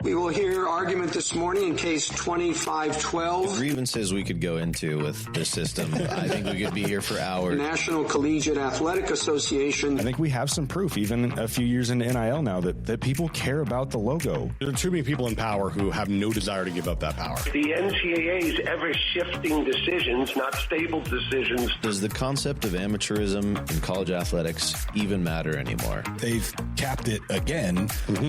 We will hear argument this morning in case 2512. Grievances we could go into with this system. I think we could be here for hours. National Collegiate Athletic Association. I think we have some proof, even a few years into NIL now, that people care about the logo. There are too many people in power who have no desire to give up that power. The NCAA's ever-shifting decisions, not stable decisions. Does the concept of amateurism in college athletics even matter anymore? They've capped it again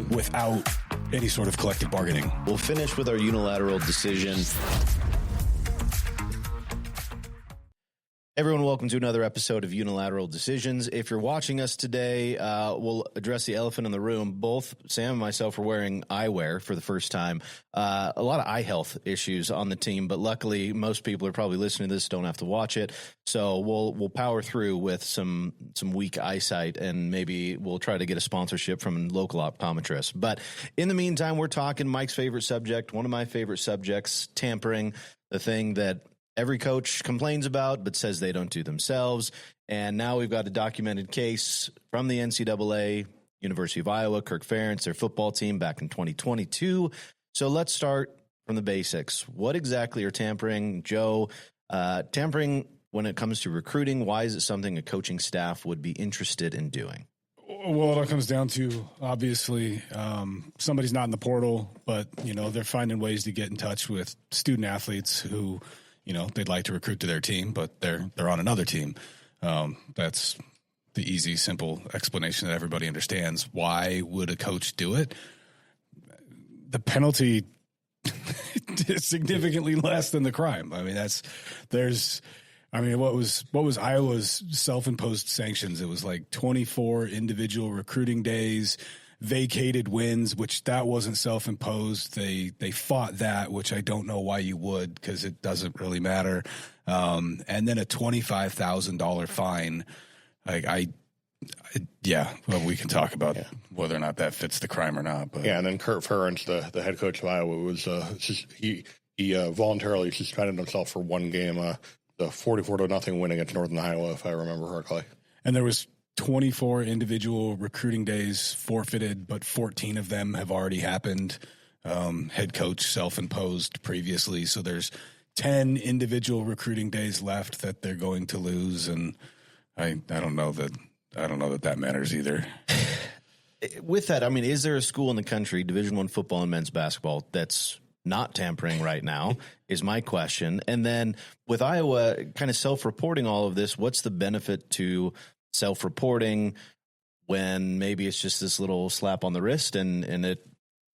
without any sort of collective bargaining. We'll finish with our unilateral decision. Everyone, welcome to another episode of Unilateral Decisions. If you're watching us today, we'll address the elephant in the room. Both Sam and myself are wearing eyewear for the first time. A lot of eye health issues on the team, but luckily most people are probably listening to this, don't have to watch it. So we'll power through with some weak eyesight, and maybe we'll try to get a sponsorship from a local optometrist. But in the meantime, we're talking Mike's favorite subject, one of my favorite subjects, tampering, the thing that every coach complains about but says they don't do themselves. And now we've got a documented case from the NCAA, University of Iowa, Kirk Ferentz, their football team back in 2022. So let's start from the basics. What exactly are tampering? Joe, tampering when it comes to recruiting, why is it something a coaching staff would be interested in doing? Well, it all comes down to, obviously, somebody's not in the portal, but, they're finding ways to get in touch with student athletes who – they'd like to recruit to their team, but they're on another team. That's the easy, simple explanation that everybody understands. Why would a coach do it? The penalty is significantly less than the crime. I mean, what was Iowa's self-imposed sanctions? It was like 24 individual recruiting days, vacated wins, which that wasn't self-imposed. They fought that, which I don't know why you would, because it doesn't really matter. And then a $25,000 fine. We can talk about whether or not that fits the crime or not. But and then Kirk Ferentz, the head coach of Iowa, was he voluntarily suspended himself for one game, the 44-0 win against Northern Iowa, if I remember correctly. And there was 24 individual recruiting days forfeited, but 14 of them have already happened. Head coach self-imposed previously. So there's 10 individual recruiting days left that they're going to lose. And I don't know that matters either. With that, I mean, is there a school in the country, Division I football and men's basketball, that's not tampering right now is my question. And then with Iowa kind of self-reporting all of this, what's the benefit to self-reporting when maybe it's just this little slap on the wrist and it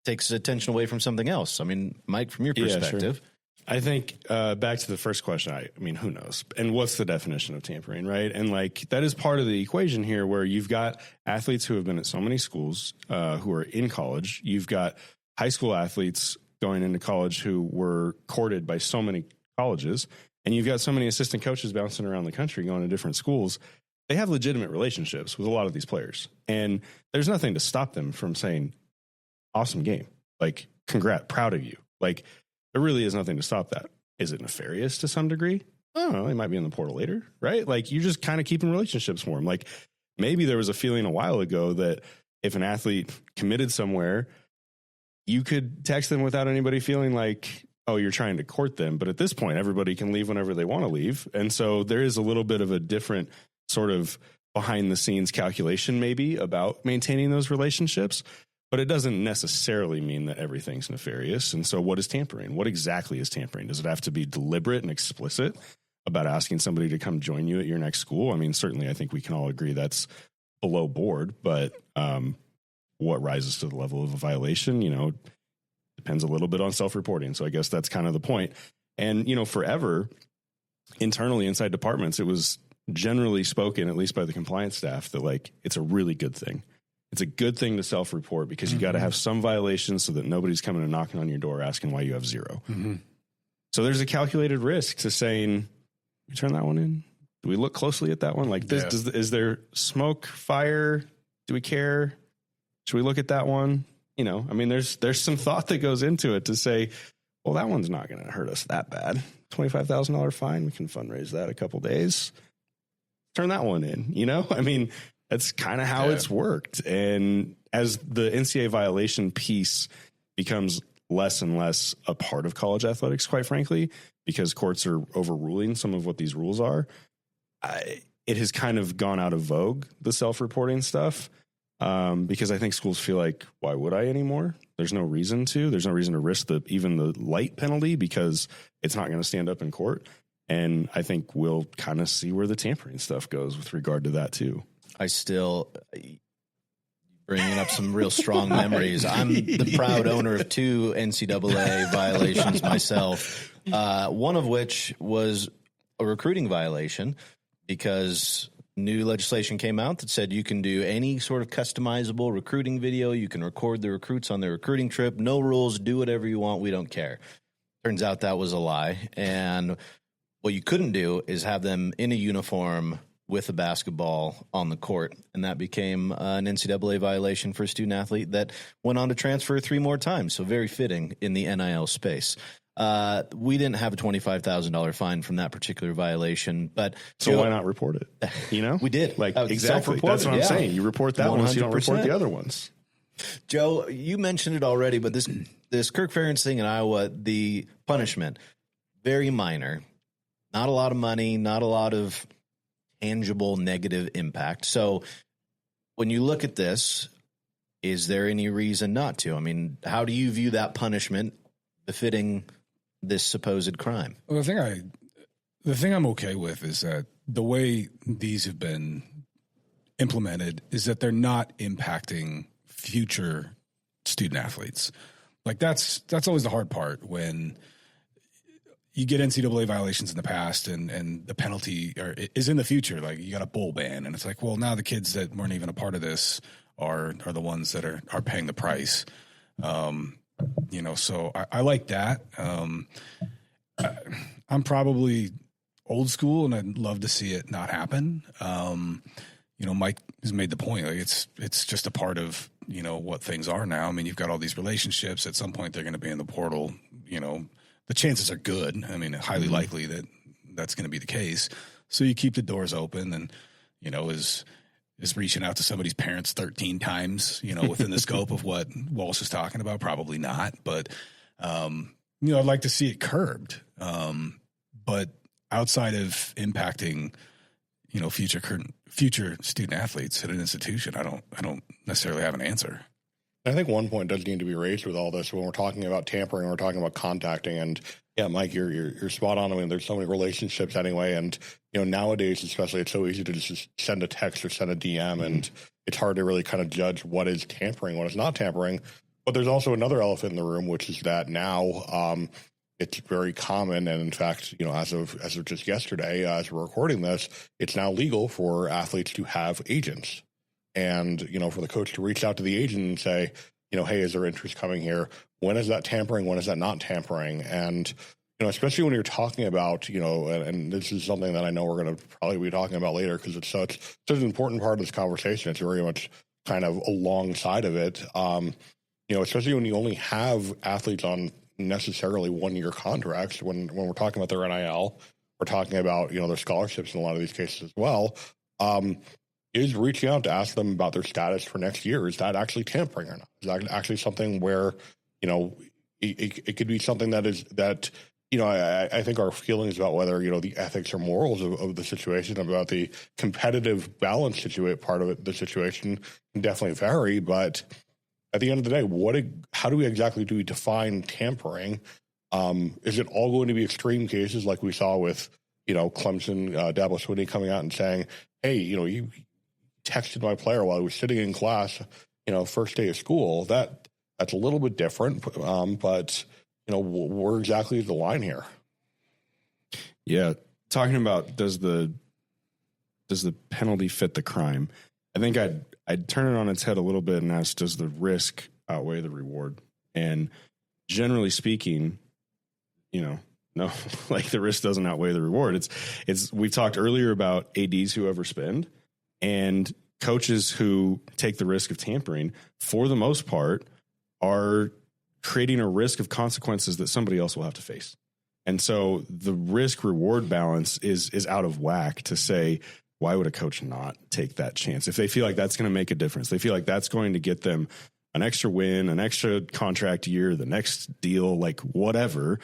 takes attention away from something else? I mean, Mike, from your perspective. Sure. I think back to the first question, I mean, who knows? And what's the definition of tampering, right? And that is part of the equation here where you've got athletes who have been at so many schools who are in college. You've got high school athletes going into college who were courted by so many colleges. And you've got so many assistant coaches bouncing around the country going to different schools. They have legitimate relationships with a lot of these players. And there's nothing to stop them from saying, awesome game. Congrats, proud of you. There really is nothing to stop that. Is it nefarious to some degree? I don't know. They might be in the portal later, right? You're just kind of keeping relationships warm. Maybe there was a feeling a while ago that if an athlete committed somewhere, you could text them without anybody feeling oh, you're trying to court them. But at this point, everybody can leave whenever they want to leave. And so there is a little bit of a different sort of behind the scenes calculation maybe about maintaining those relationships, but it doesn't necessarily mean that everything's nefarious. And so what is tampering? What exactly is tampering? Does it have to be deliberate and explicit about asking somebody to come join you at your next school? I mean, certainly I think we can all agree that's below board, but what rises to the level of a violation, depends a little bit on self-reporting. So I guess that's kind of the point. And, forever internally inside departments, it was generally spoken, at least by the compliance staff, that it's a really good thing. It's a good thing to self-report because you got to have some violations so that nobody's coming and knocking on your door asking why you have zero. Mm-hmm. So there's a calculated risk to saying, we turn that one in. Do we look closely at that one? Is there smoke, fire? Do we care? Should we look at that one? There's some thought that goes into it to say, well, that one's not going to hurt us that bad. $25,000 fine. We can fundraise that a couple days. Turn that one in, that's kind of how it's worked. And as the NCAA violation piece becomes less and less a part of college athletics, quite frankly, because courts are overruling some of what these rules are. It has kind of gone out of vogue, the self-reporting stuff, because I think schools feel like, why would I anymore? There's no reason to. There's no reason to risk even the light penalty because it's not going to stand up in court. And I think we'll kind of see where the tampering stuff goes with regard to that too. I still bringing up some real strong memories. I'm the proud owner of 2 NCAA violations myself, one of which was a recruiting violation because new legislation came out that said you can do any sort of customizable recruiting video. You can record the recruits on their recruiting trip. No rules. Do whatever you want. We don't care. Turns out that was a lie. And what you couldn't do is have them in a uniform with a basketball on the court. And that became an NCAA violation for a student athlete that went on to transfer 3 more times. So very fitting in the NIL space. We didn't have a $25,000 fine from that particular violation, but so why not report it? You know, we did. Like exactly. That's what I'm saying. You report that 100%. One, so you don't report the other ones. Joe, you mentioned it already, but this Kirk Ferentz thing in Iowa, the punishment, very minor, not a lot of money, not a lot of tangible negative impact. So when you look at this, is there any reason not to? I mean, how do you view that punishment befitting this supposed crime? Well, the thing I'm okay with is that the way these have been implemented is that they're not impacting future student athletes. Like that's always the hard part when you get NCAA violations in the past and the penalty is in the future. Like you got a bowl ban and it's like, well, now the kids that weren't even a part of this are the ones that are paying the price. You know, so I like that. I'm probably old school and I'd love to see it not happen. You know, Mike has made the point. Like it's just a part of, you know, what things are now. I mean, you've got all these relationships. At some point they're going to be in the portal. You know, the chances are good. I mean, highly likely that that's going to be the case. So you keep the doors open and, you know, is reaching out to somebody's parents 13 times, you know, within the scope of what Walsh is talking about? Probably not. But, you know, I'd like to see it curbed. But outside of impacting, you know, future student athletes at an institution, I don't necessarily have an answer. I think one point does need to be raised with all this when we're talking about tampering, we're talking about contacting, and yeah, Mike, you're spot on. I mean, there's so many relationships anyway, and you know, nowadays especially, it's so easy to just send a text or send a DM, and it's hard to really kind of judge what is tampering, what is not tampering. But there's also another elephant in the room, which is that now it's very common, and in fact, you know, as of just yesterday, as we're recording this, it's now legal for athletes to have agents. And, you know, for the coach to reach out to the agent and say, you know, hey, is there interest coming here? When is that tampering? When is that not tampering? And, you know, especially when you're talking about, you know, and this is something that I know we're going to probably be talking about later because it's such an important part of this conversation. It's very much kind of alongside of it. You know, especially when you only have athletes on necessarily 1-year contracts, when we're talking about their NIL, we're talking about, you know, their scholarships in a lot of these cases as well. Is reaching out to ask them about their status for next year. Is that actually tampering or not? Is that actually something where, you know, it could be something that, you know, I think our feelings about whether, you know, the ethics or morals of the situation, about the competitive balance part of it, the situation can definitely vary. But at the end of the day, how do we define tampering? Is it all going to be extreme cases like we saw with, you know, Clemson, Dabo Swinney coming out and saying, hey, you know, you texted my player while he was sitting in class, you know, first day of school? That's a little bit different, but you know, where exactly is the line here? Yeah, talking about does the penalty fit the crime? I think I'd turn it on its head a little bit and ask, does the risk outweigh the reward? And generally speaking, you know, no, like the risk doesn't outweigh the reward. It's we've talked earlier about ADs who overspend and coaches who take the risk of tampering, for the most part, are creating a risk of consequences that somebody else will have to face. And so the risk reward balance is out of whack to say, why would a coach not take that chance? If they feel like that's going to make a difference, they feel like that's going to get them an extra win, an extra contract year, the next deal, like whatever,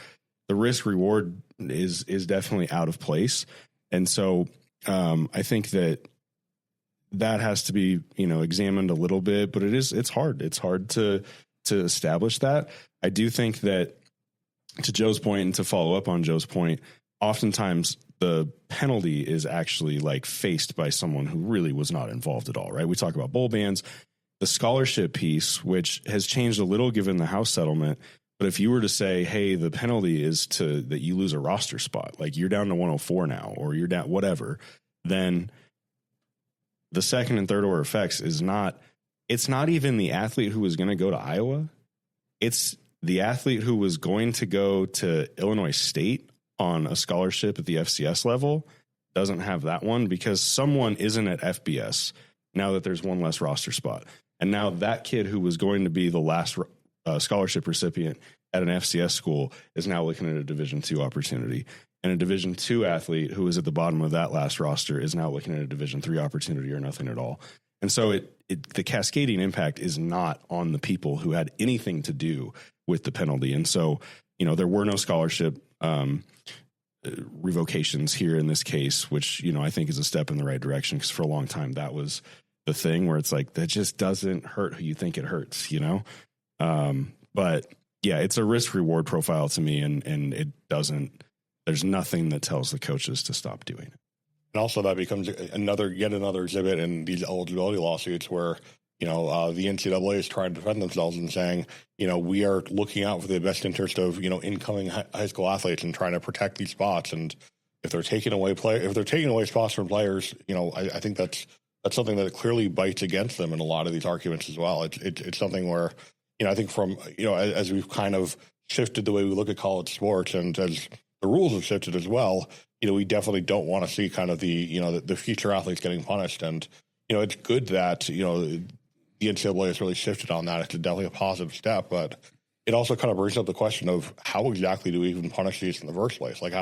the risk reward is definitely out of place. And so I think that has to be, examined a little bit, but it's hard. It's hard to establish that. I do think that, to Joe's point, and to follow up on Joe's point, oftentimes the penalty is actually like faced by someone who really was not involved at all, right? We talk about bowl bans, the scholarship piece, which has changed a little given the House settlement. But if you were to say, hey, the penalty is that you lose a roster spot, like you're down to 104 now, or you're down whatever, then the second and third order effects it's not even the athlete who was going to go to Iowa. It's the athlete who was going to go to Illinois State on a scholarship at the FCS level doesn't have that one because someone isn't at FBS now that there's one less roster spot. And now that kid who was going to be the last scholarship recipient at an FCS school is now looking at a Division II opportunity. And a Division II athlete who is at the bottom of that last roster is now looking at a Division III opportunity or nothing at all. And so the cascading impact is not on the people who had anything to do with the penalty. And so, there were no scholarship revocations here in this case, which, I think is a step in the right direction, because for a long time that was the thing where it's like, that just doesn't hurt who you think it hurts, But yeah, it's a risk reward profile to me, and it doesn't, there's nothing that tells the coaches to stop doing it. And also that becomes yet another exhibit in these eligibility lawsuits where, the NCAA is trying to defend themselves and saying, we are looking out for the best interest of, incoming high school athletes and trying to protect these spots. And if they're taking away spots from players, I think that's something that clearly bites against them in a lot of these arguments as well. It's something where, I think from, as we've kind of shifted the way we look at college sports and as the rules have shifted as well, we definitely don't want to see kind of the future athletes getting punished. And, it's good that, the NCAA has really shifted on that. It's definitely a positive step, but it also kind of brings up the question of how exactly do we even punish these in the first place? Like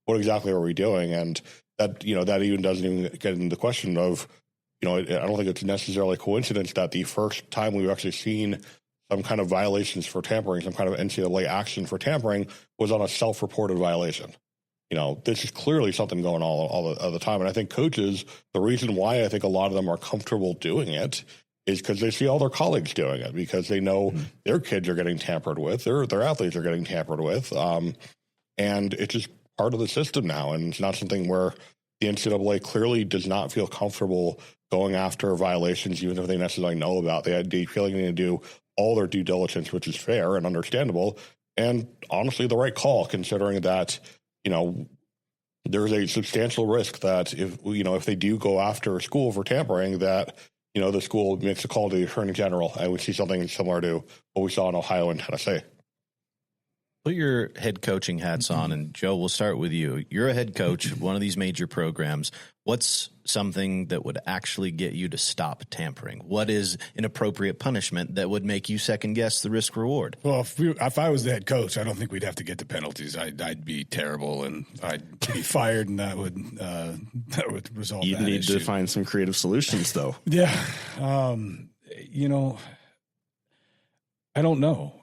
what exactly are we doing? And that, that even doesn't even get into the question of, I don't think it's necessarily a coincidence that the first time we've actually seen some kind of violations for tampering, some kind of NCAA action for tampering was on a self-reported violation. This is clearly something going on all the time. And I think coaches, the reason why I think a lot of them are comfortable doing it is because they see all their colleagues doing it, because they know their kids are getting tampered with, their athletes are getting tampered with. And it's just part of the system now. And it's not something where the NCAA clearly does not feel comfortable going after violations, even if they necessarily know about. They feel like they need to do all their due diligence, which is fair and understandable, and honestly the right call, considering that, there's a substantial risk that if they do go after a school for tampering, that, the school makes a call to the attorney general, and we see something similar to what we saw in Ohio and Tennessee. Put your head coaching hats on, and Joe, we'll start with you. You're a head coach of one of these major programs. What's something that would actually get you to stop tampering? What is an appropriate punishment that would make you second guess the risk reward? Well, if I was the head coach, I don't think we'd have to get to penalties. I'd be terrible, and I'd be fired, and that would resolve. You'd need to find some creative solutions, though. Yeah, I don't know.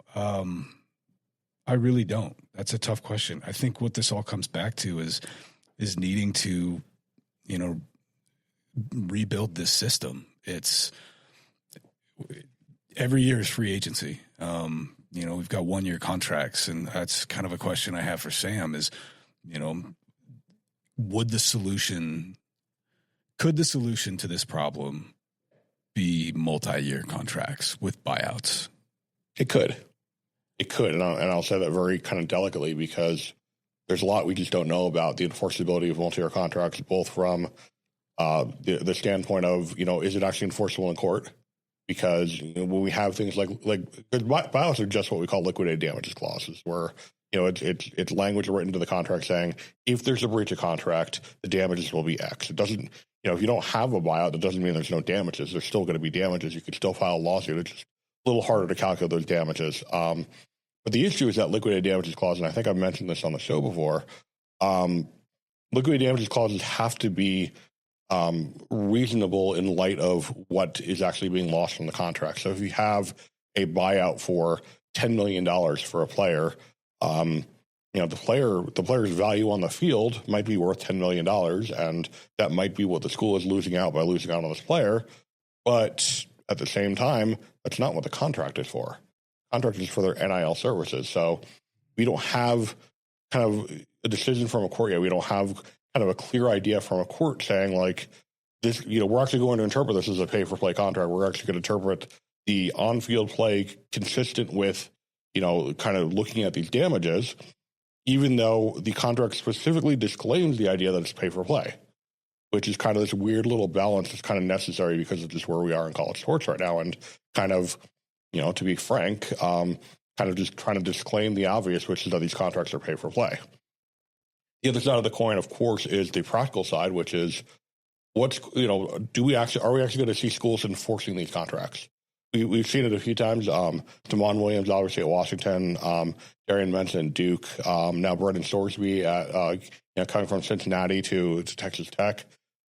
I really don't. That's a tough question. I think what this all comes back to is needing to, rebuild this system. It's every year is free agency. We've got 1-year contracts, and that's kind of a question I have for Sam is, could the solution to this problem be multi-year contracts with buyouts? It could, and I'll say that very kind of delicately, because there's a lot we just don't know about the enforceability of multi-year contracts, both from the standpoint of, is it actually enforceable in court? Because when we have things like buyouts are just what we call liquidated damages clauses, where it's language written to the contract saying if there's a breach of contract, the damages will be X. It doesn't, if you don't have a buyout, that doesn't mean there's no damages. There's still going to be damages. You could still file a lawsuit. It's just a little harder to calculate those damages. But the issue is that liquidated damages clause, and I think I've mentioned this on the show before, liquidated damages clauses have to be reasonable in light of what is actually being lost from the contract. So if you have a buyout for $10 million for a player, the player's value on the field might be worth $10 million, and that might be what the school is losing out by losing out on this player. But at the same time, that's not what the contract is for. Contract is for their NIL services. So we don't have kind of a decision from a court yet. We don't have kind of a clear idea from a court saying like this, we're actually going to interpret this as a pay for play contract. We're actually going to interpret the on-field play consistent with, kind of looking at these damages, even though the contract specifically disclaims the idea that it's pay for play, which is kind of this weird little balance that's kind of necessary because of just where we are in college sports right now. And kind of, to be frank, kind of just trying to disclaim the obvious, which is that these contracts are pay for play. The other side of the coin, of course, is the practical side, which is are we actually going to see schools enforcing these contracts? We've seen it a few times. Damon Williams, obviously at Washington, Darian Menson at Duke, now Brendan Sorsby at coming from Cincinnati to Texas Tech.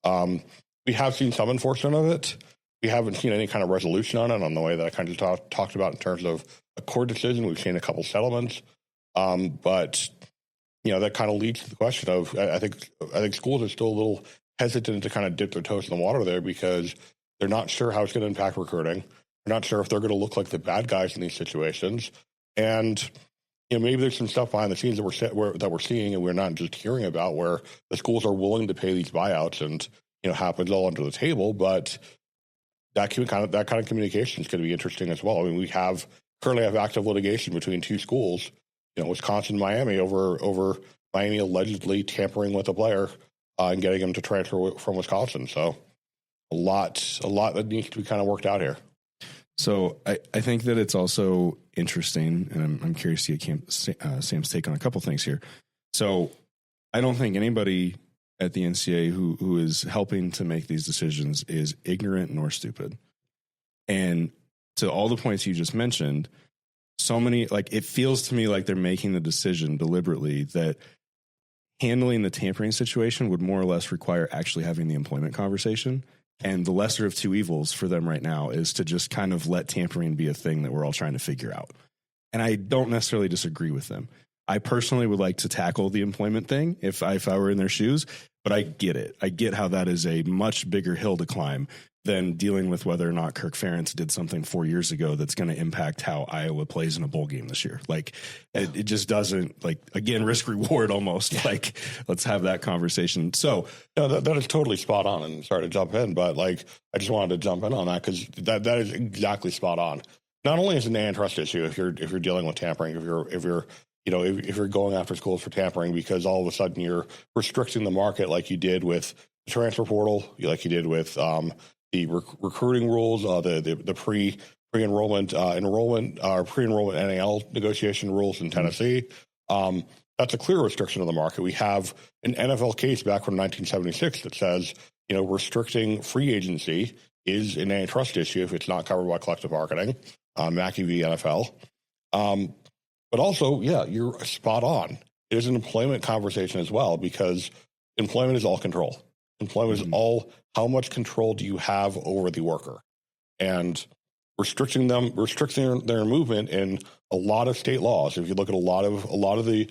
We have seen some enforcement of it. We haven't seen any kind of resolution on it on the way that I kind of talked about in terms of a court decision. We've seen a couple settlements, but that kind of leads to the question of I think schools are still a little hesitant to kind of dip their toes in the water there because they're not sure how it's going to impact recruiting. They're not sure if they're going to look like the bad guys in these situations, and maybe there's some stuff behind the scenes that we're seeing and we're not just hearing about, where the schools are willing to pay these buyouts and happens all under the table. But that kind of communication is going to be interesting as well. I mean, we currently have active litigation between two schools, Wisconsin and Miami, over Miami allegedly tampering with a player and getting him to transfer from Wisconsin. So a lot that needs to be kind of worked out here. So I think that it's also interesting, and I'm curious to get Sam's take on a couple things here. So I don't think anybody at the NCAA who is helping to make these decisions is ignorant nor stupid. And to all the points you just mentioned, so many, it feels to me like they're making the decision deliberately that handling the tampering situation would more or less require actually having the employment conversation. And the lesser of two evils for them right now is to just kind of let tampering be a thing that we're all trying to figure out. And I don't necessarily disagree with them. I personally would like to tackle the employment thing if I were in their shoes, but I get it. I get how that is a much bigger hill to climb than dealing with whether or not Kirk Ferentz did something 4 years ago that's going to impact how Iowa plays in a bowl game this year. It just doesn't, again, risk reward almost. Yeah. Let's have that conversation. So that is totally spot on. And sorry to jump in, but I just wanted to jump in on that because that is exactly spot on. Not only is it an antitrust issue if you're dealing with tampering, if you're going after schools for tampering, because all of a sudden you're restricting the market like you did with the transfer portal, like you did with the recruiting rules, the pre-enrollment NAL negotiation rules in Tennessee. That's a clear restriction of the market. We have an NFL case back from 1976 that says, restricting free agency is an antitrust issue if it's not covered by collective bargaining, Mackey v. NFL. But also, you're spot on. It is an employment conversation as well, because employment is all control. Employment is all, how much control do you have over the worker? And restricting their movement in a lot of state laws. If you look at a lot of the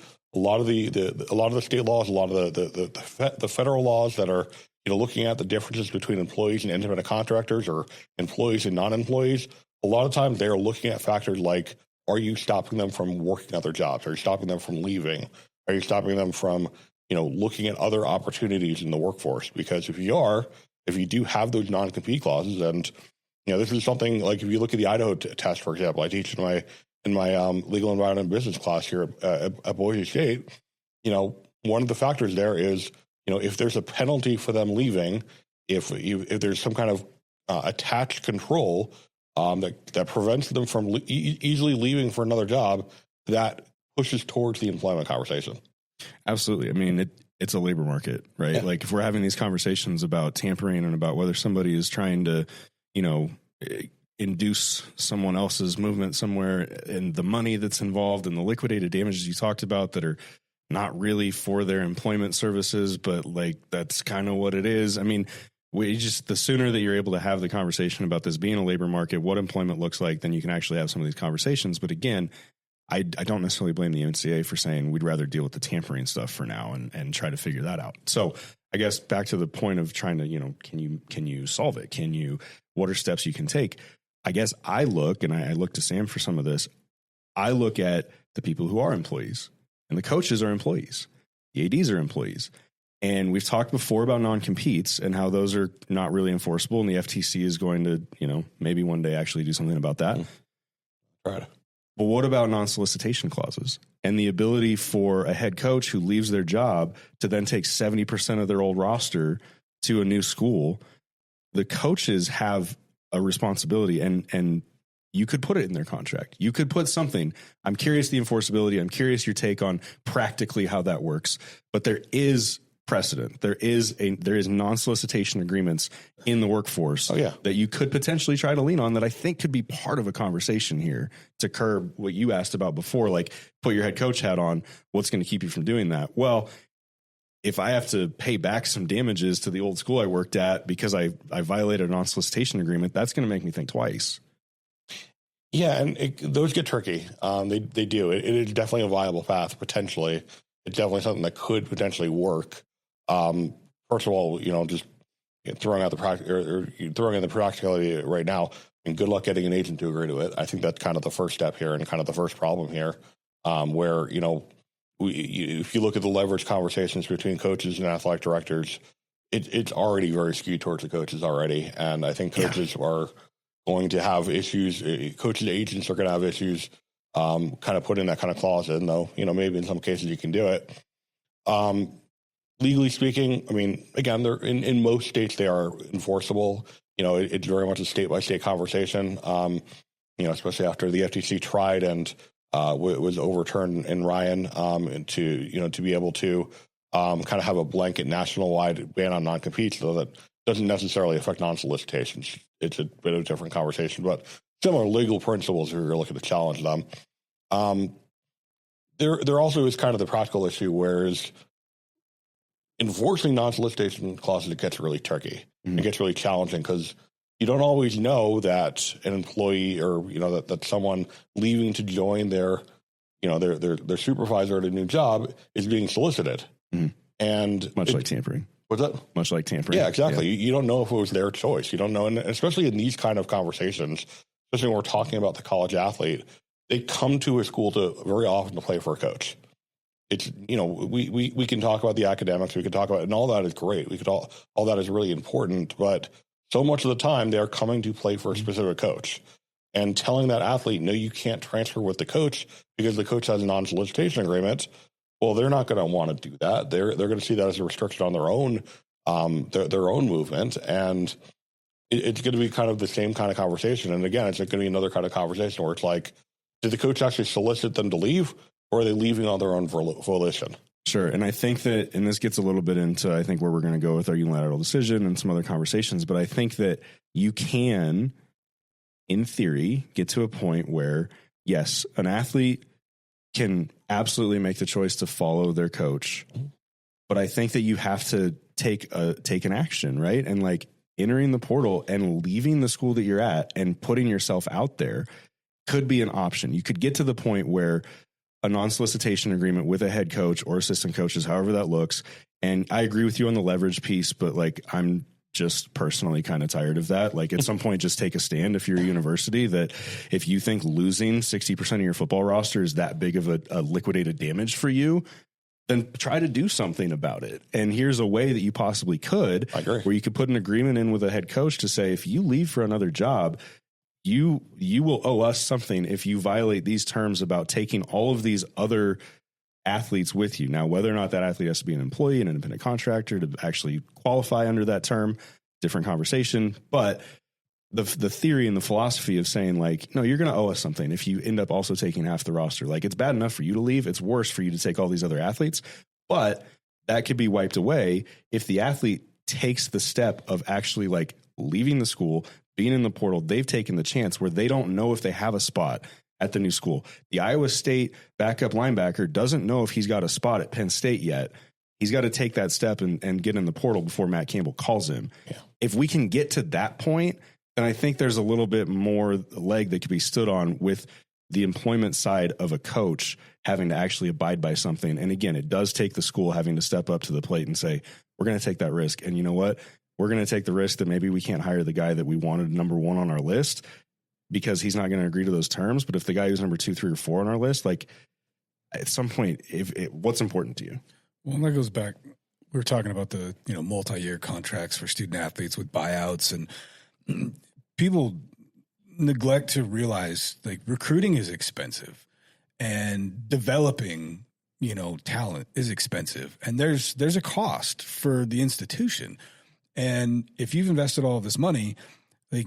state laws, a lot of the federal laws that are looking at the differences between employees and independent contractors or employees and non-employees, a lot of times they are looking at factors like, are you stopping them from working other jobs? Are you stopping them from leaving? Are you stopping them from looking at other opportunities in the workforce? Because if you do have those non-compete clauses, and this is something like, if you look at the Idaho test, for example, I teach in my legal environment and business class here at Boise State. One of the factors there is if there's a penalty for them leaving, if there's some kind of attached control that prevents them from easily leaving for another job, that pushes towards the employment conversation. Absolutely. I mean, it's a labor market, right? Yeah. If we're having these conversations about tampering and about whether somebody is trying to, induce someone else's movement somewhere, and the money that's involved and the liquidated damages you talked about that are not really for their employment services, but that's kind of what it is. I mean, the sooner that you're able to have the conversation about this being a labor market, what employment looks like, then you can actually have some of these conversations. But again, I don't necessarily blame the NCAA for saying we'd rather deal with the tampering stuff for now and try to figure that out. So I guess back to the point of trying to, can you solve it? What are steps you can take? I guess I look to Sam for some of this. I look at the people who are employees, and the coaches are employees. The ADs are employees. And we've talked before about non-competes and how those are not really enforceable. And the FTC is going to, maybe one day actually do something about that. Right. But what about non-solicitation clauses and the ability for a head coach who leaves their job to then take 70% of their old roster to a new school? The coaches have a responsibility, and you could put it in their contract. You could put something. I'm curious the enforceability. I'm curious your take on practically how that works. But there is precedent. There is non-solicitation agreements in the workforce that you could potentially try to lean on that I think could be part of a conversation here to curb what you asked about before, like put your head coach hat on. What's going to keep you from doing that? Well, if I have to pay back some damages to the old school I worked at because I violated a non-solicitation agreement, that's going to make me think twice. Yeah, and those get tricky. They do. It is definitely a viable path, potentially. It's definitely something that could potentially work. First of all, just throwing in the practicality right now, good luck getting an agent to agree to it. I think that's kind of the first step here and kind of the first problem here, where, if you look at the leverage conversations between coaches and athletic directors, it's already very skewed towards the coaches already. And I think coaches are going to have issues. Coaches' agents are going to have issues, kind of putting that kind of clause in, though, maybe in some cases you can do it. Legally speaking, again, they're in most states, they are enforceable. It's very much a state by state conversation. Especially after the FTC tried and was overturned in Ryan, to be able to kind of have a blanket national wide ban on non-compete, so that doesn't necessarily affect non-solicitations. It's a bit of a different conversation, but similar legal principles if you're looking to challenge them. There also is kind of the practical issue, whereas enforcing non-solicitation clauses, it gets really tricky. It gets really challenging because you don't always know that an employee or, that someone leaving to join their supervisor at a new job is being solicited. And much like tampering. What's that? Much like tampering. Yeah, exactly. Yeah. You don't know if it was their choice. You don't know. And especially in these kind of conversations, especially when we're talking about the college athlete, they come to a school very often to play for a coach. It's, we can talk about the academics, we can talk about, and all that is great. All that is really important, but so much of the time they're coming to play for a specific coach, and telling that athlete, no, you can't transfer with the coach because the coach has a non-solicitation agreement. Well, they're not going to want to do that. They're going to see that as a restriction on their own movement. And it's going to be kind of the same kind of conversation. And again, it's going to be another kind of conversation where it's like, did the coach actually solicit them to leave, or are they leaving on their own volition? Sure. And I think that, and this gets a little bit into, I think, where we're going to go with our unilateral decision and some other conversations, but I think that you can, in theory, get to a point where, yes, an athlete can absolutely make the choice to follow their coach, but I think that you have to take an action, right? And like entering the portal and leaving the school that you're at and putting yourself out there could be an option. You could get to the point where a non-solicitation agreement with a head coach or assistant coaches, however that looks. And I agree with you on the leverage piece, but like, I'm just personally kind of tired of that. Like at some point, just take a stand if you're a university, that if you think losing 60% of your football roster is that big of a liquidated damage for you, then try to do something about it. And here's a way that you possibly could, where you could put an agreement in with a head coach to say, if you leave for another job, you will owe us something if you violate these terms about taking all of these other athletes with you. Now, whether or not that athlete has to be an employee, an independent contractor to actually qualify under that term, different conversation. But the theory and the philosophy of saying like, no, you're going to owe us something if you end up also taking half the roster. Like, it's bad enough for you to leave. It's worse for you to take all these other athletes, but that could be wiped away if the athlete takes the step of actually like leaving the school, being in the portal. They've taken the chance where they don't know if they have a spot at the new school. The Iowa State backup linebacker doesn't know if he's got a spot at Penn State yet. He's got to take that step and get in the portal before Matt Campbell calls him. Yeah. If we can get to that point, then I think there's a little bit more leg that could be stood on with the employment side of a coach having to actually abide by something. And again, it does take the school having to step up to the plate and say, we're going to take that risk. And you know what? We're going to take the risk that maybe we can't hire the guy that we wanted number 1 on our list because he's not going to agree to those terms. But if the guy who's number 2, 3, or 4 on our list, like at some point, what's important to you? Well, that goes back. We were talking about the multi-year contracts for student athletes with buyouts, and people neglect to realize like recruiting is expensive, and developing talent is expensive, and there's a cost for the institution. And if you've invested all of this money, like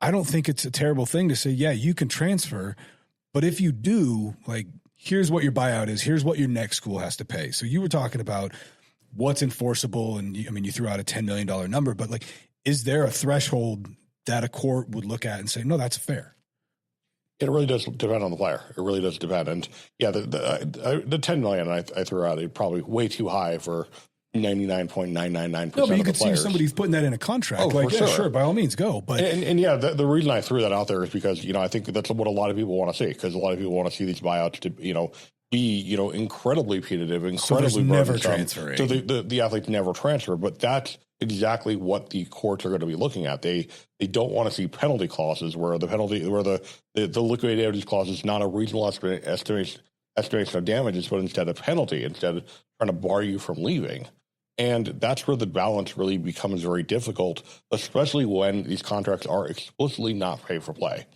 I don't think it's a terrible thing to say, yeah, you can transfer, but if you do, like, here's what your buyout is. Here's what your next school has to pay. So you were talking about what's enforceable. And you threw out a $10 million number, but like, is there a threshold that a court would look at and say, no, that's fair? It really does depend on the player. It really does depend. And yeah, the 10 million I threw out, it probably way too high for 99.999%. No, but you could see somebody's putting that in a contract. Oh, like, for yeah, sure, by all means, go. But and yeah, the reason I threw that out there is because I think that's what a lot of people want to see, because a lot of people want to see these buyouts to be incredibly punitive, incredibly never transferring. So the athletes never transfer, but that's exactly what the courts are going to be looking at. They don't want to see penalty clauses where the liquidated damages clause is not a reasonable estimation of damages, but instead a penalty, instead of trying to bar you from leaving. And that's where the balance really becomes very difficult, especially when these contracts are explicitly not pay for play,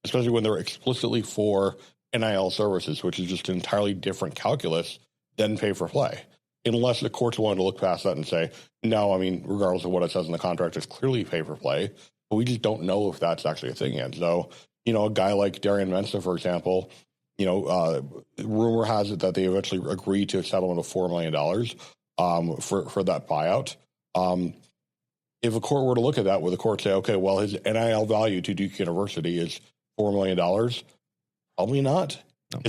especially when they're explicitly for NIL services, which is just an entirely different calculus than pay for play. Unless the court's willing to look past that and say, no, regardless of what it says in the contract, it's clearly pay for play, but we just don't know if that's actually a thing yet. So, a guy like Darian Mensah, for example, rumor has it that they eventually agreed to a settlement of $4 million for that buyout. If a court were to look at that, would the court say, okay, well, his NIL value to Duke University is $4 million? Probably not. No.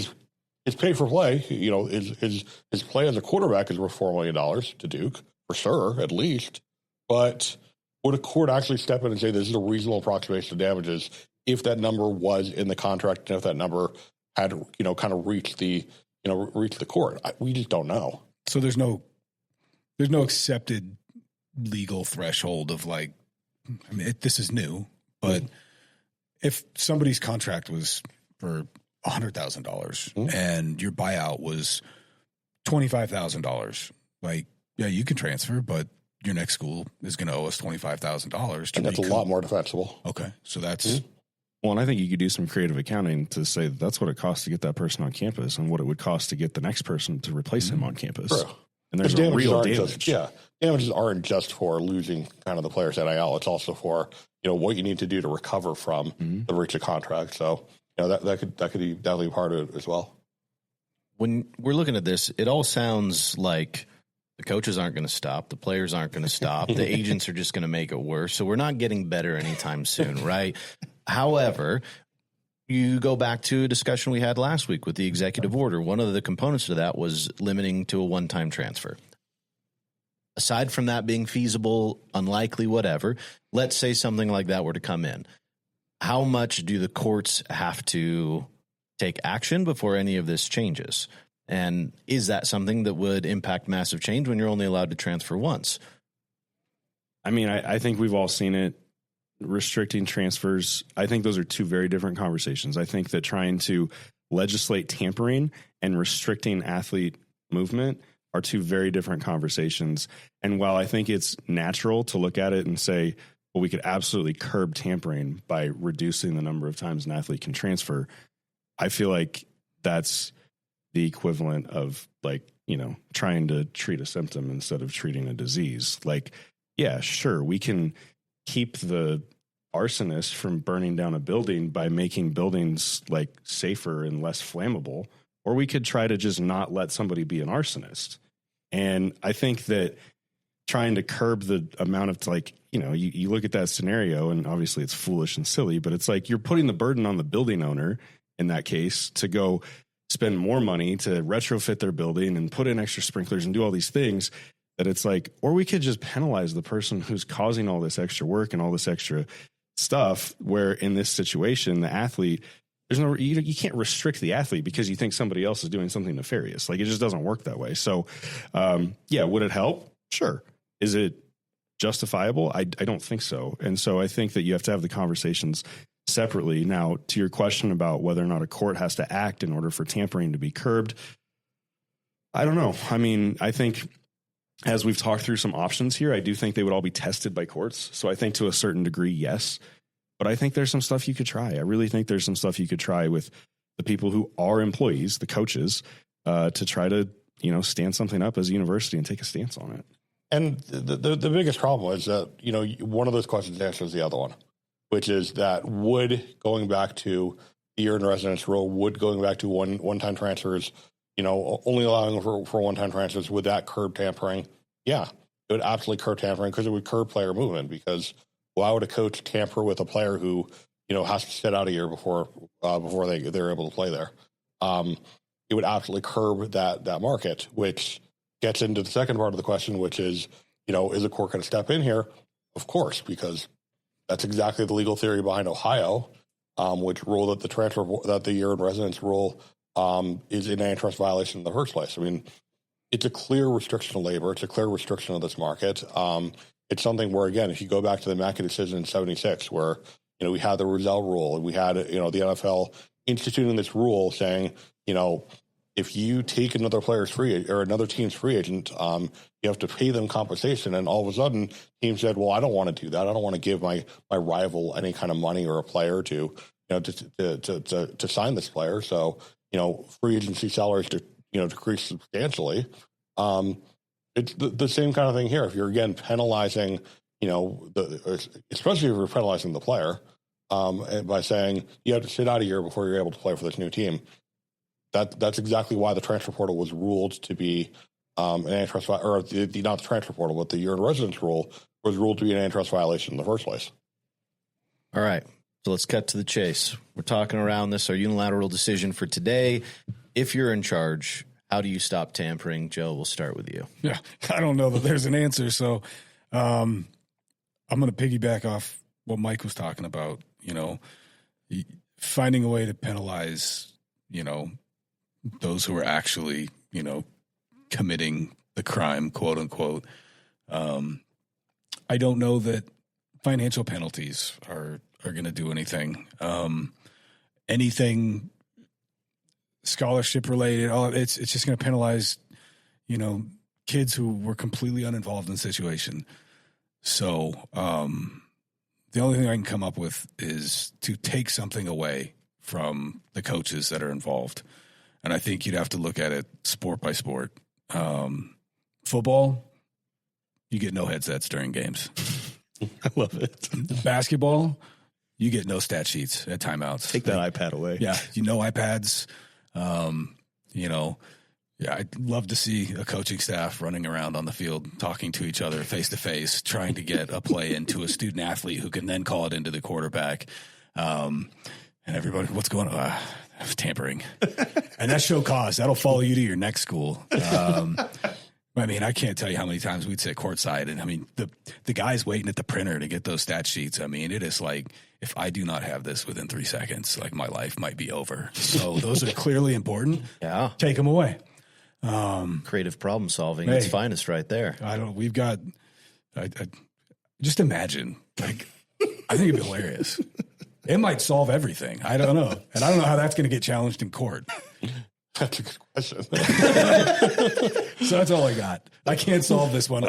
His pay for play, his play as a quarterback is worth $4 million to Duke, for sure, at least. But would a court actually step in and say this is a reasonable approximation of damages if that number was in the contract and if that number had, kind of reached the court? We just don't know. So there's no accepted legal threshold of like, this is new, but if somebody's contract was for $100,000 and your buyout was $25,000, like, yeah, you can transfer, but your next school is going to owe us $25,000. And that's a lot more defensible. Okay. So that's, well, and I think you could do some creative accounting to say that's what it costs to get that person on campus and what it would cost to get the next person to replace him on campus. True. And there's a real damage. Damages aren't just for losing kind of the player's NIL. It's also for, what you need to do to recover from the breach of contract. So, that could be definitely part of it as well. When we're looking at this, it all sounds like the coaches aren't going to stop. The players aren't going to stop. The agents are just going to make it worse. So we're not getting better anytime soon, right? However, you go back to a discussion we had last week with the executive order. One of the components to that was limiting to a one-time transfer. Aside from that being feasible, unlikely, whatever, let's say something like that were to come in. How much do the courts have to take action before any of this changes? And is that something that would impact massive change when you're only allowed to transfer once? I think we've all seen it. Restricting transfers, I think those are two very different conversations. I think that trying to legislate tampering and restricting athlete movement are two very different conversations. And while I think it's natural to look at it and say, well, we could absolutely curb tampering by reducing the number of times an athlete can transfer, I feel like that's the equivalent of trying to treat a symptom instead of treating a disease. Like, yeah, sure, we can keep the arsonist from burning down a building by making buildings safer and less flammable, or we could try to just not let somebody be an arsonist. And I think that trying to curb the amount of you look at that scenario and obviously it's foolish and silly, but it's like you're putting the burden on the building owner in that case to go spend more money to retrofit their building and put in extra sprinklers and do all these things, that it's like, or we could just penalize the person who's causing all this extra work and all this extra stuff, where in this situation, the athlete, there's no, you can't restrict the athlete because you think somebody else is doing something nefarious. Like, it just doesn't work that way. So, yeah, would it help? Sure. Is it justifiable? I don't think so. And so I think that you have to have the conversations separately. Now, to your question about whether or not a court has to act in order for tampering to be curbed, I don't know. I mean, I think as we've talked through some options here, I do think they would all be tested by courts. So I think to a certain degree, yes. But I think there's some stuff you could try. I really think there's some stuff you could try with the people who are employees, the coaches, to try to, stand something up as a university and take a stance on it. And the biggest problem is that, one of those questions answers the other one, which is that would going back to the year in residence rule, would going back to one-time transfers, only allowing for one-time transfers, would that curb tampering? Yeah, it would absolutely curb tampering because it would curb player movement. Because why would a coach tamper with a player who, has to sit out a year before they're able to play there? It would absolutely curb that market, which gets into the second part of the question, which is, is a court going to step in here? Of course, because that's exactly the legal theory behind Ohio, which ruled that the year in residence rule is an antitrust violation in the first place. I mean, it's a clear restriction of labor. It's a clear restriction of this market. It's something where, again, if you go back to the Mackey decision in '76, where we had the Rozelle rule, and we had the NFL instituting this rule saying, if you take another player's free or another team's free agent, you have to pay them compensation. And all of a sudden, teams said, "Well, I don't want to do that. I don't want to give my rival any kind of money or a player to sign this player." So, free agency salaries decrease substantially. It's the same kind of thing here. If you're again penalizing, especially if you're penalizing the player by saying you have to sit out a year before you're able to play for this new team. That's exactly why the transfer portal was ruled to be an antitrust, or not the transfer portal, but the year in residence rule was ruled to be an antitrust violation in the first place. All right. So let's cut to the chase. We're talking around this, our unilateral decision for today. If you're in charge, how do you stop tampering? Joe, we'll start with you. Yeah, I don't know that there's an answer. So I'm going to piggyback off what Mike was talking about, finding a way to penalize, those who are actually, committing the crime, quote unquote. I don't know that financial penalties are going to do anything. Anything scholarship related, it's just going to penalize, kids who were completely uninvolved in the situation. So the only thing I can come up with is to take something away from the coaches that are involved. And I think you'd have to look at it sport by sport. Football, you get no headsets during games. I love it. Basketball, you get no stat sheets at timeouts. Take that iPad away. Yeah, iPads. I'd love to see a coaching staff running around on the field, talking to each other face to face, trying to get a play into a student athlete who can then call it into the quarterback. And everybody, what's going on? Tampering. And that show cause, that'll follow you to your next school. I can't tell you how many times we'd sit courtside, and the guy's waiting at the printer to get those stat sheets. It is like, if I do not have this within 3 seconds, like my life might be over. So those are clearly important. Yeah. Take them away. Creative problem solving. It's finest right there. Just imagine, I think it'd be hilarious. It might solve everything. I don't know. And I don't know how that's going to get challenged in court. That's a good question. So that's all I got. I can't solve this one.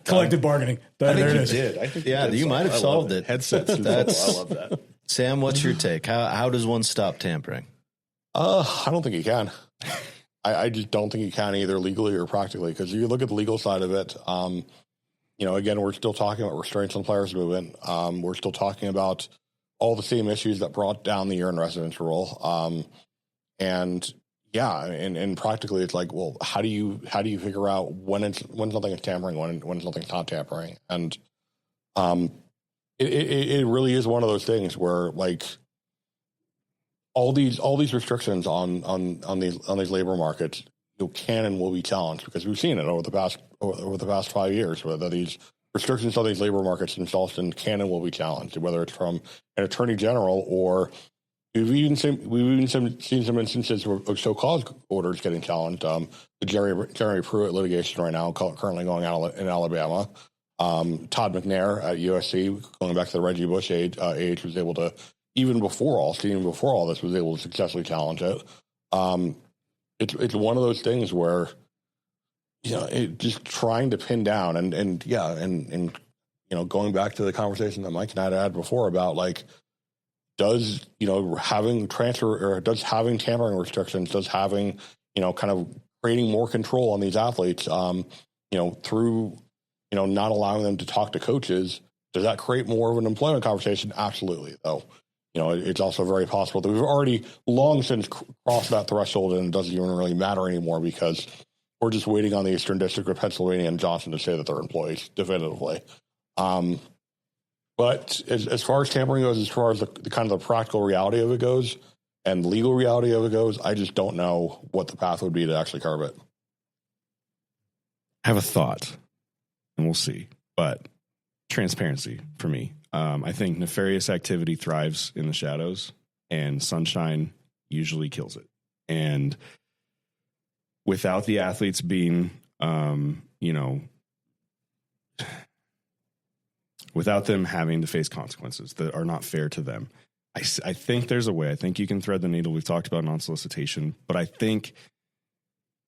Collective bargaining. There it is. I think you might have solved it. Headsets. I love that. Sam, what's your take? How does one stop tampering? I don't think you can. I just don't think you can, either legally or practically, because if you look at the legal side of it, again, we're still talking about restraints on players' movement. We're still talking about all the same issues that brought down the year in residence rule. And practically it's like, well, how do you figure out when something is tampering, when something's not tampering? And it really is one of those things where, like, all these restrictions on these labor markets, can and will be challenged, because we've seen it over the past 5 years, whether these restrictions on these labor markets themselves can and will be challenged, whether it's from an attorney general, or we've even seen some instances of show-cause orders getting challenged. The Jeremy Pruitt litigation right now, currently going on in Alabama. Todd McNair at USC, going back to the Reggie Bush age, was able to, even before all this, was able to successfully challenge it. It's one of those things where, just trying to pin down and going back to the conversation that Mike and I had before about, like, does having tampering restrictions, does having kind of creating more control on these athletes, through not allowing them to talk to coaches, does that create more of an employment conversation? Absolutely, though. It's also very possible that we've already long since crossed that threshold, and it doesn't even really matter anymore, because we're just waiting on the Eastern District of Pennsylvania and Johnson to say that they're employees definitively. But as far as tampering goes, as far as the kind of the practical reality of it goes and legal reality of it goes, I just don't know what the path would be to actually curb it. I have a thought, and we'll see. But transparency for me. I think nefarious activity thrives in the shadows, and sunshine usually kills it. And without the athletes being, without them having to face consequences that are not fair to them, I think there's a way. I think you can thread the needle. We've talked about non-solicitation, but I think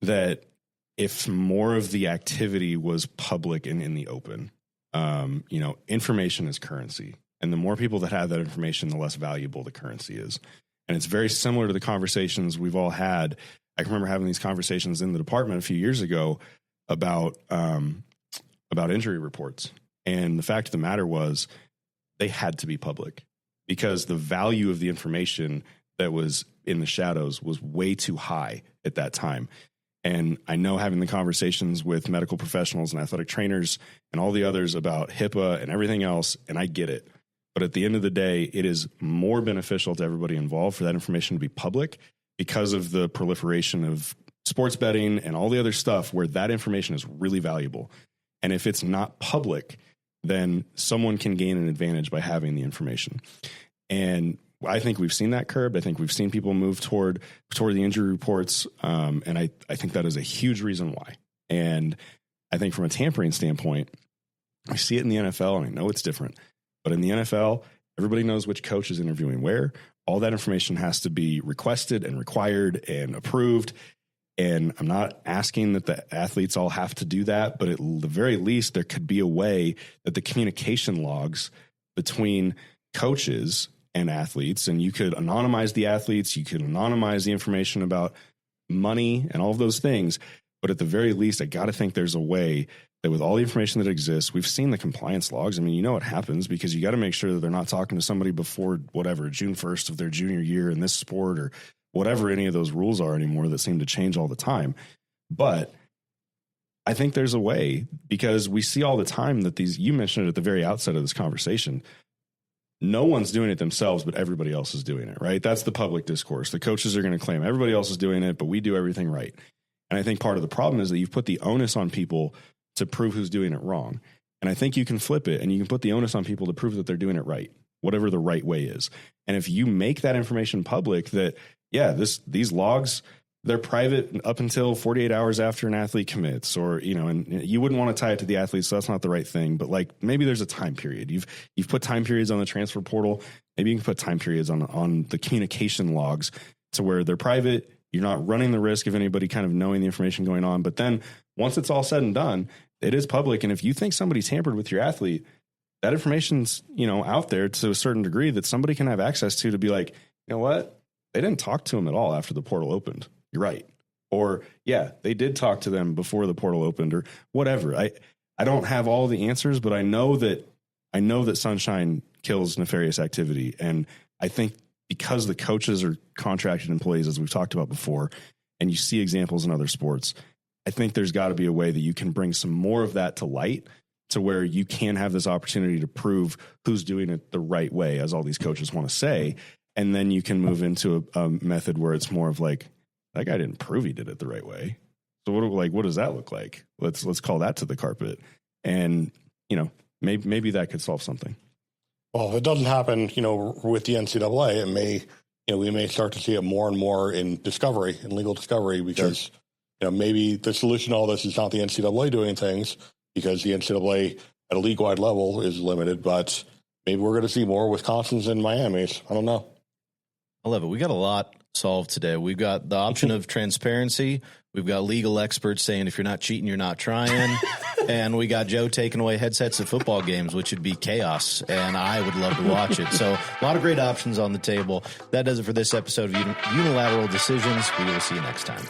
that if more of the activity was public and in the open, information is currency. And the more people that have that information, the less valuable the currency is. And it's very similar to the conversations we've all had. I can remember having these conversations in the department a few years ago about injury reports. And the fact of the matter was, they had to be public, because the value of the information that was in the shadows was way too high at that time. And I know, having the conversations with medical professionals and athletic trainers and all the others about HIPAA and everything else, and I get it. But at the end of the day, it is more beneficial to everybody involved for that information to be public, because of the proliferation of sports betting and all the other stuff where that information is really valuable. And if it's not public, then someone can gain an advantage by having the information. And I think we've seen that curbed. I think we've seen people move toward the injury reports. And I think that is a huge reason why. And I think from a tampering standpoint, I see it in the NFL, and I know it's different. But in the NFL, everybody knows which coach is interviewing where. All that information has to be requested and required and approved. And I'm not asking that the athletes all have to do that, but at the very least, there could be a way that the communication logs between coaches and athletes, and you could anonymize the athletes, you could anonymize the information about money and all of those things. But at the very least, I got to think there's a way that, with all the information that exists, we've seen the compliance logs. I mean, what happens, because you got to make sure that they're not talking to somebody before June 1st of their junior year in this sport, or whatever any of those rules are anymore that seem to change all the time. But I think there's a way, because we see all the time that you mentioned it at the very outset of this conversation, no one's doing it themselves, but everybody else is doing it, right? That's the public discourse. The coaches are going to claim everybody else is doing it, but we do everything right. And I think part of the problem is that you've put the onus on people to prove who's doing it wrong. And I think you can flip it, and you can put the onus on people to prove that they're doing it right, whatever the right way is. And if you make that information public, that, these logs, they're private up until 48 hours after an athlete commits, or, and you wouldn't want to tie it to the athlete, so that's not the right thing. But, like, maybe there's a time period. You've put time periods on the transfer portal. Maybe you can put time periods on the communication logs to where they're private. You're not running the risk of anybody kind of knowing the information going on. But then once it's all said and done, it is public. And if you think somebody tampered with your athlete, that information's, out there to a certain degree that somebody can have access to be like, you know what? They didn't talk to him at all after the portal opened. You're right. Or, they did talk to them before the portal opened, or whatever. I don't have all the answers, but I know that sunshine kills nefarious activity. And I think because the coaches are contracted employees, as we've talked about before, and you see examples in other sports, I think there's got to be a way that you can bring some more of that to light, to where you can have this opportunity to prove who's doing it the right way, as all these coaches want to say. And then you can move into a method where it's more of like, that guy didn't prove he did it the right way. So what does that look like? Let's call that to the carpet. And, maybe that could solve something. Well, if it doesn't happen, with the NCAA, it may, we may start to see it more and more in legal discovery, because, maybe the solution to all this is not the NCAA doing things, because the NCAA at a league-wide level is limited, but maybe we're going to see more Wisconsins and Miamis. I don't know. I love it. We got a lot solved today. We've got the option of transparency. We've got legal experts saying if you're not cheating, you're not trying. And we got Joe taking away headsets at football games, which would be chaos. And I would love to watch it. So a lot of great options on the table. That does it for this episode of Unilateral Decisions. We will see you next time.